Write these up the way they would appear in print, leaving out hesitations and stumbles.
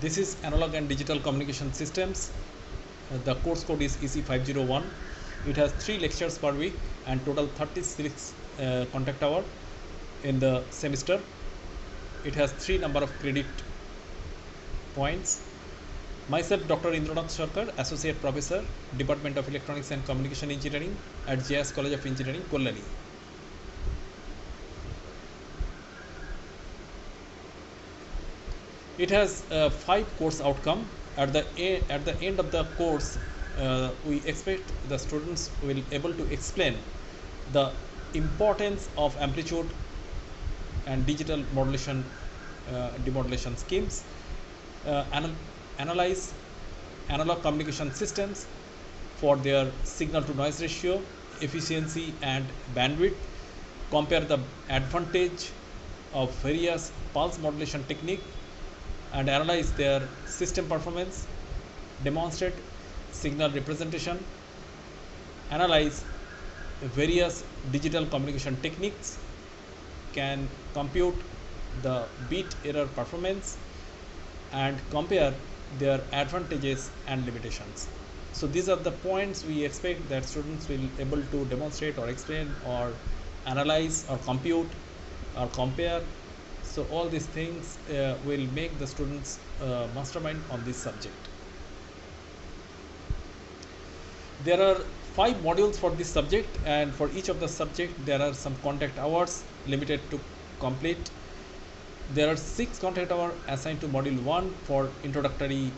This is Analog and Digital Communication Systems. The course code is EC501. It has 3 lectures per week and total 36 contact hour in the semester. It has 3 number of credit points. Myself, Dr. Indranath Sarkar, Associate Professor, Department of Electronics and Communication Engineering at JS College of Engineering, Kollali. It has 5 course outcome. At the end of the course, we expect the students will able to explain the importance of amplitude and digital modulation, demodulation schemes, analyze analog communication systems for their signal to noise ratio, efficiency and bandwidth, compare the advantage of various pulse modulation technique and analyze their system performance, demonstrate signal representation, analyze various digital communication techniques, can compute the bit error performance and compare their advantages and limitations. So these are the points we expect that students will able to demonstrate or explain or analyze or compute or compare. So all these things will make the students mastermind on this subject. There are 5 modules for this subject, and for each of the subject there are some contact hours limited to complete. There are 6 contact hours assigned to module 1 for introductory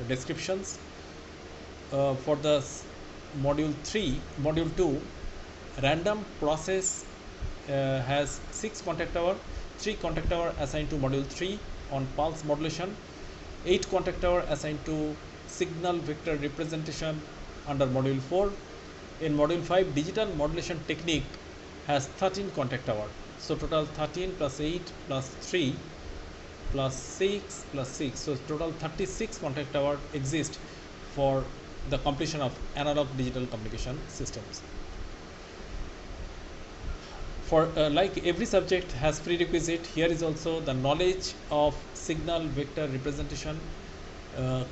descriptions. For the module 2, random process has 6 contact hours. 3 contact hours assigned to module 3 on pulse modulation, 8 contact hours assigned to signal vector representation under module 4. In module 5, digital modulation technique has 13 contact hours. So total 13 plus 8 plus 3 plus 6 plus 6. So total 36 contact hours exist for the completion of analog digital communication systems. For like every subject has prerequisite, here is also the knowledge of signal vector representation,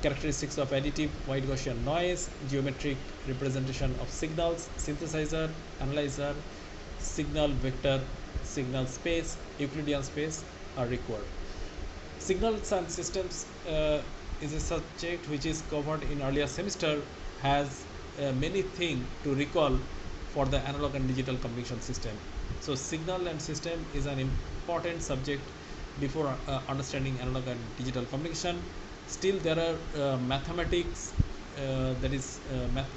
characteristics of additive wide Gaussian noise, geometric representation of signals, synthesizer, analyzer, signal vector, signal space, Euclidean space are required. Signals and systems is a subject which is covered in earlier semester, has many things to recall for the analog and digital communication system. So signal and system is an important subject before understanding analog and digital communication. Still there are mathematics, that is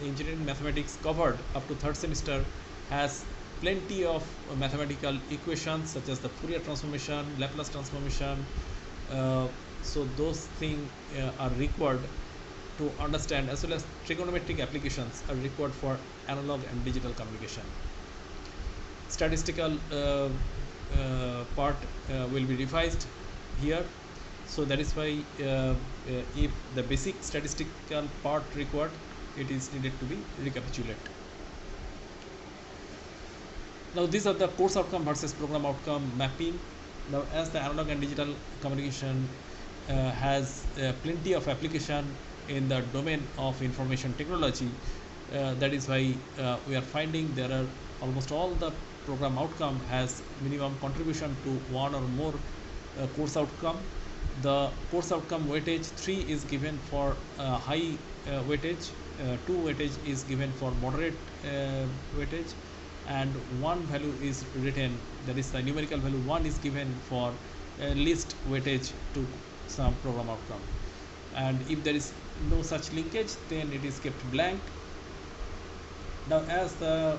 engineering mathematics covered up to 3rd semester, has plenty of mathematical equations such as the Fourier transformation, Laplace transformation. So those things are required to understand, as well as trigonometric applications are required for analog and digital communication. Statistical part will be revised here. So that is why if the basic statistical part required, it is needed to be recapitulated. Now these are the course outcome versus program outcome mapping. Now as the analog and digital communication has plenty of application in the domain of information technology, that is why we are finding there are almost all the program outcome has minimum contribution to one or more course outcome. The course outcome weightage 3 is given for high weightage, 2 weightage is given for moderate weightage, and 1 value is written, that is the numerical value 1 is given for least weightage to some program outcome. And if there is no such linkage, then it is kept blank. Now as the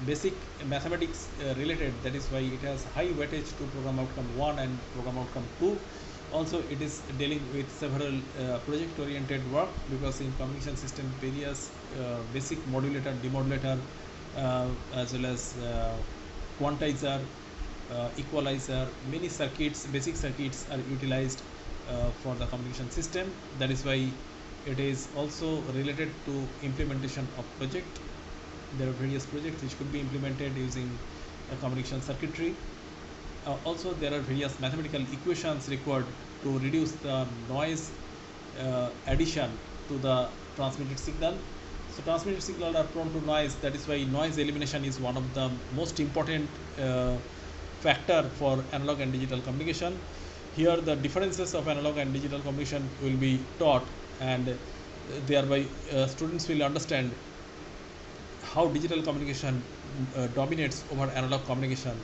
basic mathematics related, that is why it has high weightage to program outcome 1 and program outcome 2. Also it is dealing with several project oriented work, because in communication system various basic modulator, demodulator, as well as quantizer, equalizer, many circuits, basic circuits are utilized for the communication system. That is why it is also related to implementation of project. There are various projects which could be implemented using a communication circuitry. Also, there are various mathematical equations required to reduce the noise addition to the transmitted signal. So transmitted signal are prone to noise. That is why noise elimination is one of the most important factor for analog and digital communication. Here the differences of analog and digital communication will be taught, and thereby students will understand how digital communication dominates over analog communication,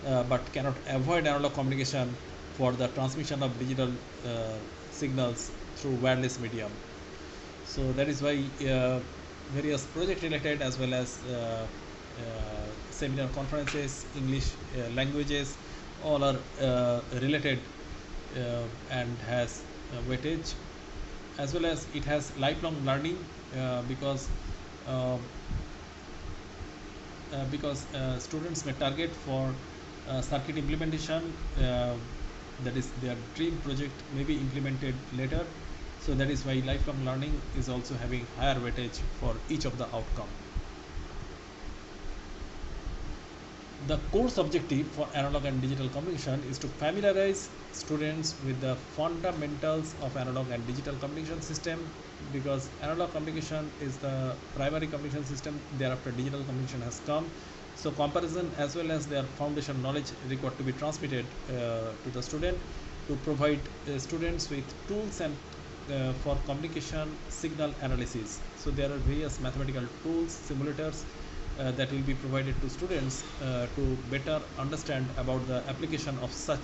but cannot avoid analog communication for the transmission of digital signals through wireless medium. So that is why various project related as well as seminar conferences, English languages, all are related and has weightage, as well as it has lifelong learning because uh, students may target for circuit implementation, that is their dream project may be implemented later. So that is why lifelong learning is also having higher weightage for each of the outcome. The course objective for analog and digital communication is to familiarize students with the fundamentals of analog and digital communication system, because analog communication is the primary communication system, thereafter digital communication has come. So comparison as well as their foundation knowledge required to be transmitted to the student, to provide students with tools and for communication signal analysis. So there are various mathematical tools, simulators that will be provided to students to better understand about the application of such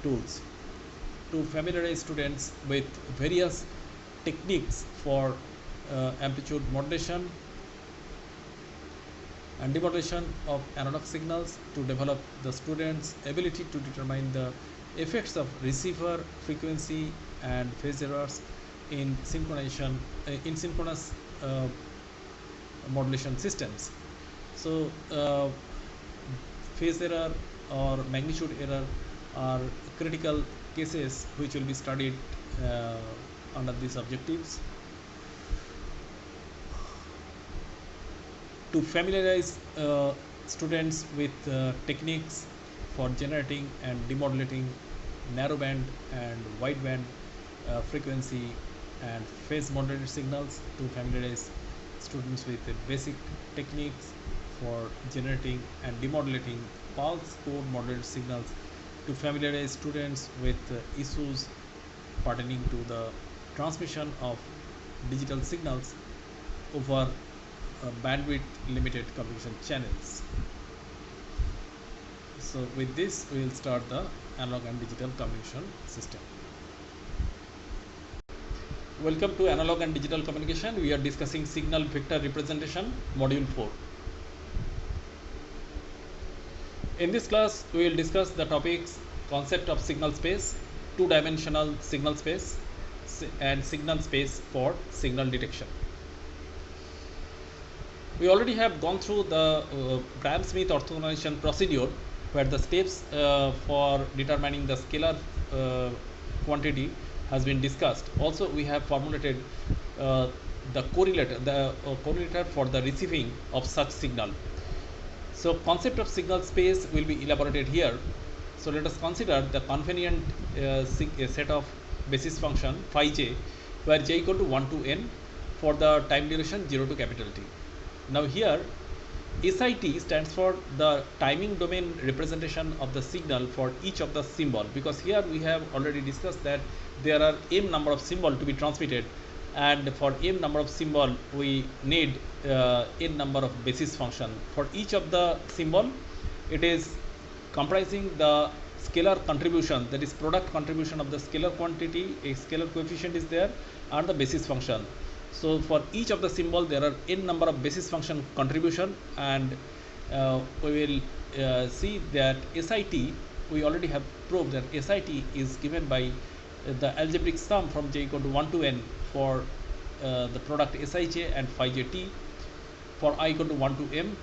tools, to familiarize students with various techniques for amplitude modulation and demodulation of analog signals, to develop the students' ability to determine the effects of receiver frequency and phase errors in synchronous modulation systems. So phase error or magnitude error are critical cases which will be studied under these objectives. To familiarize students with techniques for generating and demodulating narrowband and wideband frequency and phase modulated signals, to familiarize students with basic techniques for generating and demodulating pulse code modulated signals, to familiarize students with issues pertaining to the transmission of digital signals over bandwidth limited communication channels. So with this we will start the analog and digital communication system. Welcome to analog and digital communication. We are discussing signal vector representation, module 4. In this class we will discuss the topics: concept of signal space, two-dimensional signal space, and signal space for signal detection. We already have gone through the Gram-Schmidt orthogonalization procedure, where the steps for determining the scalar quantity has been discussed. Also, we have formulated the correlator for the receiving of such signal. So, concept of signal space will be elaborated here. So, let us consider the convenient set of basis function phi j, where j equal to 1 to n for the time duration 0 to capital T. Now here SIT stands for the timing domain representation of the signal for each of the symbol, because here we have already discussed that there are m number of symbol to be transmitted, and for m number of symbol we need n number of basis function. For each of the symbol it is comprising the scalar contribution, that is product contribution of the scalar quantity, a scalar coefficient is there, and the basis function. So for each of the symbol there are n number of basis function contribution, and we will see that SIT, we already have proved that SIT is given by the algebraic sum from j equal to 1 to n for the product Sij and phi jt for I equal to 1 to m,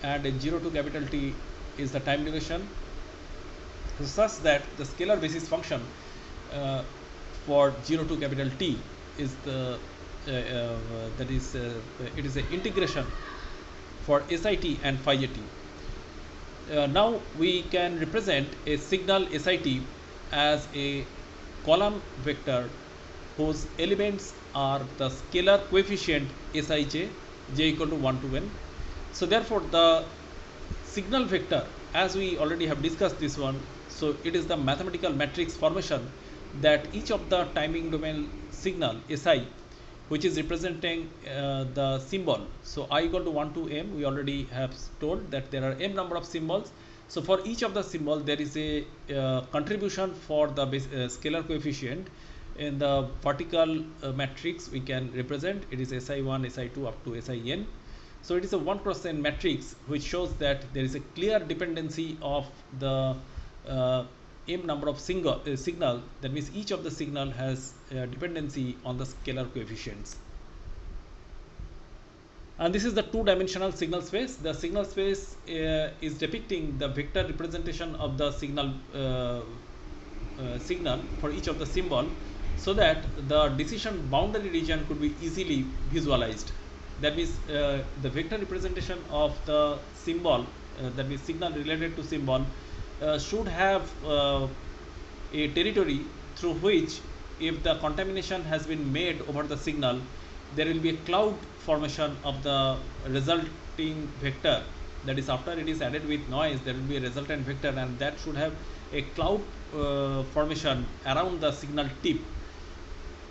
and 0 to capital T is the time duration, such that the scalar basis function for 0 to capital T is the it is an integration for SIT and phi j t. Now we can represent a signal SIT as a column vector whose elements are the scalar coefficient Sij, j equal to 1 to n. So therefore the signal vector, as we already have discussed this one, so it is the mathematical matrix formation that each of the timing domain signal Si, which is representing the symbol. So I equal to 1 to m, we already have told that there are m number of symbols. So for each of the symbol there is a contribution for the scalar coefficient. In the vertical matrix we can represent it is Si1, Si2 up to Sin. So it is a 1 cross n matrix which shows that there is a clear dependency of the m number of signal. That means each of the signal has dependency on the scalar coefficients. And this is the two-dimensional signal space. The signal space is depicting the vector representation of the signal for each of the symbol, so that the decision boundary region could be easily visualized. That means the vector representation of the symbol, that means signal related to symbol, should have a territory through which, if the contamination has been made over the signal, there will be a cloud formation of the resulting vector. That is, after it is added with noise, there will be a resultant vector, and that should have a cloud formation around the signal tip,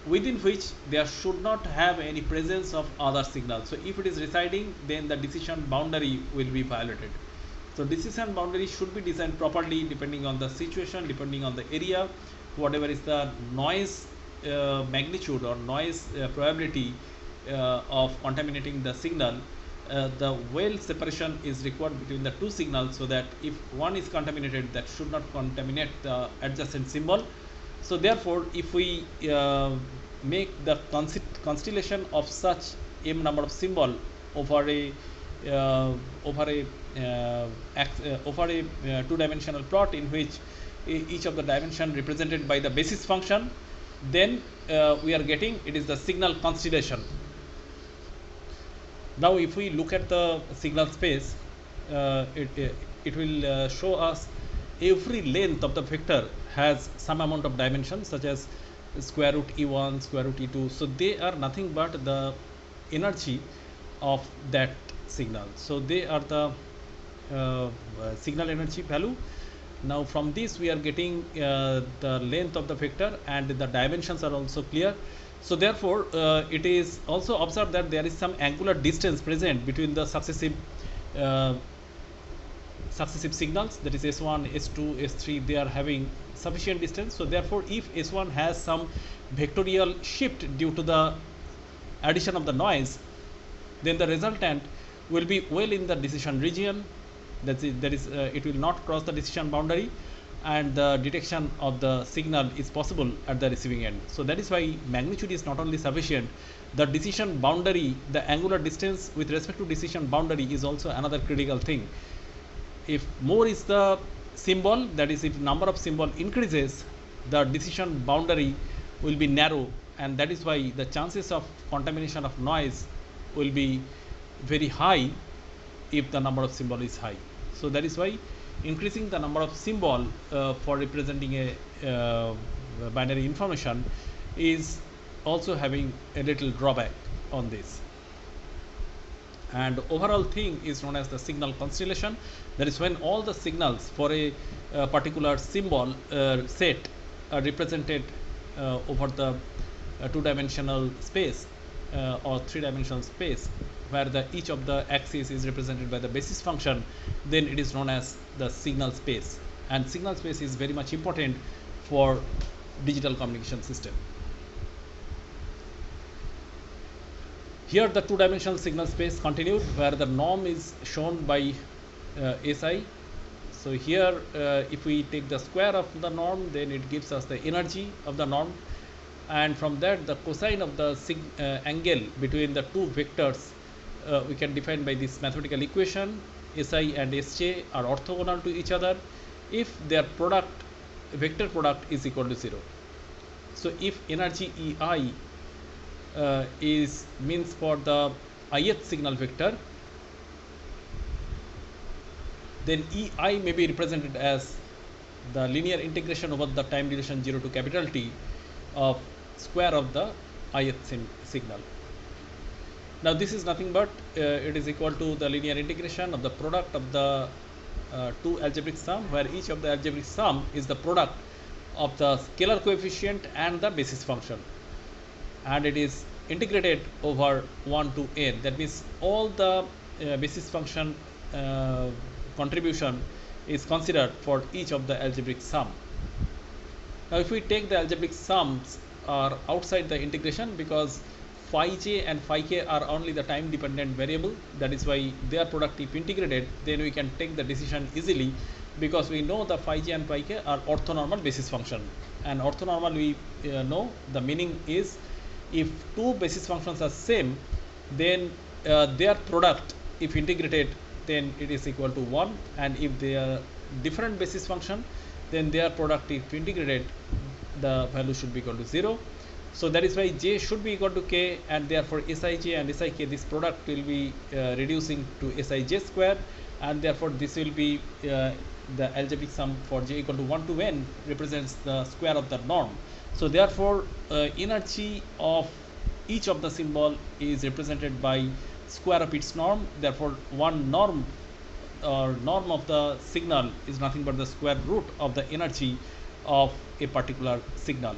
within which there should not have any presence of other signals. So if it is residing, then the decision boundary will be violated. So decision boundary should be designed properly depending on the situation, depending on the area, whatever is the noise magnitude or noise probability of contaminating the signal. The well separation is required between the two signals, so that if one is contaminated, that should not contaminate the adjacent symbol. So therefore, if we make the constellation of such m number of symbol over a two-dimensional plot, in which each of the dimension represented by the basis function, then we are getting it is the signal constellation. Now if we look at the signal space, it will show us every length of the vector has some amount of dimension, such as square root e1, square root e2. So they are nothing but the energy of that signal. So they are the signal energy value. Now from this we are getting the length of the vector, and the dimensions are also clear. So therefore it is also observed that there is some angular distance present between the successive signals, that is S1, S2, S3, they are having sufficient distance. So therefore if S1 has some vectorial shift due to the addition of the noise, then the resultant will be well in the decision region. That is it will not cross the decision boundary, and the detection of the signal is possible at the receiving end. So that is why magnitude is not only sufficient, the decision boundary, the angular distance with respect to decision boundary is also another critical thing. If more is the symbol, that is if number of symbol increases, the decision boundary will be narrow, and that is why the chances of contamination of noise will be very high if the number of symbol is high. So that is why increasing the number of symbol for representing a binary information is also having a little drawback on this. And overall thing is known as the signal constellation. That is when all the signals for a particular symbol set are represented over the two-dimensional space or three-dimensional space, where each of the axes is represented by the basis function, then it is known as the signal space. And signal space is very much important for digital communication system. Here the two-dimensional signal space continued, where the norm is shown by Si. So here if we take the square of the norm, then it gives us the energy of the norm, and from that the cosine of the angle between the two vectors we can define by this mathematical equation. Si and Sj are orthogonal to each other if their product, vector product, is equal to 0. So if energy Ei is means for the ith signal vector, then EI may be represented as the linear integration over the time duration 0 to capital T of square of the ith signal. Now this is nothing but it is equal to the linear integration of the product of the two algebraic sum, where each of the algebraic sum is the product of the scalar coefficient and the basis function, and it is integrated over 1 to n. That means all the basis function contribution is considered for each of the algebraic sum. Now if we take the algebraic sums are outside the integration, because phi j and phi k are only the time dependent variable, that is why their product if integrated, then we can take the decision easily, because we know the phi j and phi k are orthonormal basis function, and orthonormal we know the meaning is if two basis functions are same, then their product if integrated, then it is equal to 1, and if they are different basis function, then their product if integrated, the value should be equal to 0. So that is why j should be equal to k, and therefore Sij and Sik, this product will be reducing to Sij square, and therefore this will be the algebraic sum for j equal to 1 to n represents the square of the norm. So therefore energy of each of the symbol is represented by square of its norm. Therefore one norm or norm of the signal is nothing but the square root of the energy of a particular signal.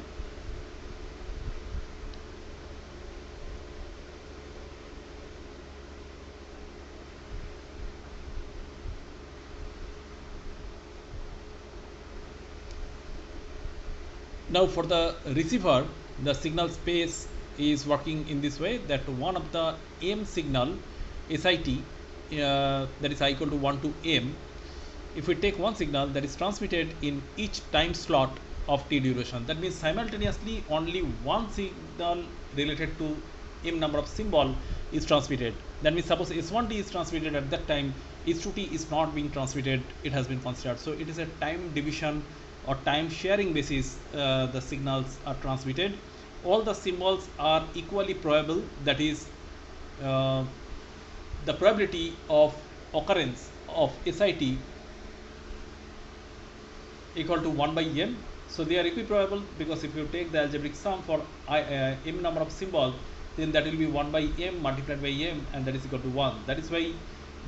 Now for the receiver, the signal space is working in this way, that one of the m signal SIT, that is I equal to 1 to m, if we take one signal that is transmitted in each time slot of t duration, that means simultaneously only one signal related to m number of symbol is transmitted. That means suppose S1t is transmitted at that time, S2t is not being transmitted, it has been considered. So it is a time division or time sharing basis the signals are transmitted. All the symbols are equally probable, that is the probability of occurrence of SIT equal to 1 by m. So they are equiprobable, because if you take the algebraic sum for m number of symbol, then that will be 1 by m multiplied by m, and that is equal to 1. That is why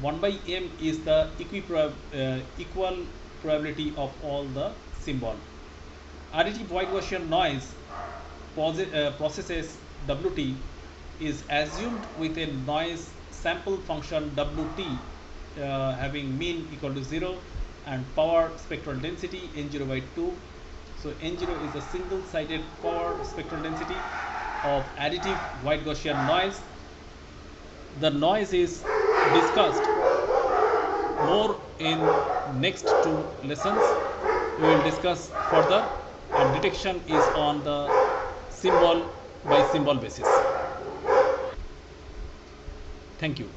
1 by m is the equal probability of all the symbol. Additive white Gaussian noise processes Wt is assumed with a noise sample function Wt having mean equal to 0 and power spectral density N0 by 2. So N0 is a single sided power spectral density of additive white Gaussian noise. The noise is discussed more in next two lessons. We will discuss further, and detection is on the symbol by symbol basis. Thank you.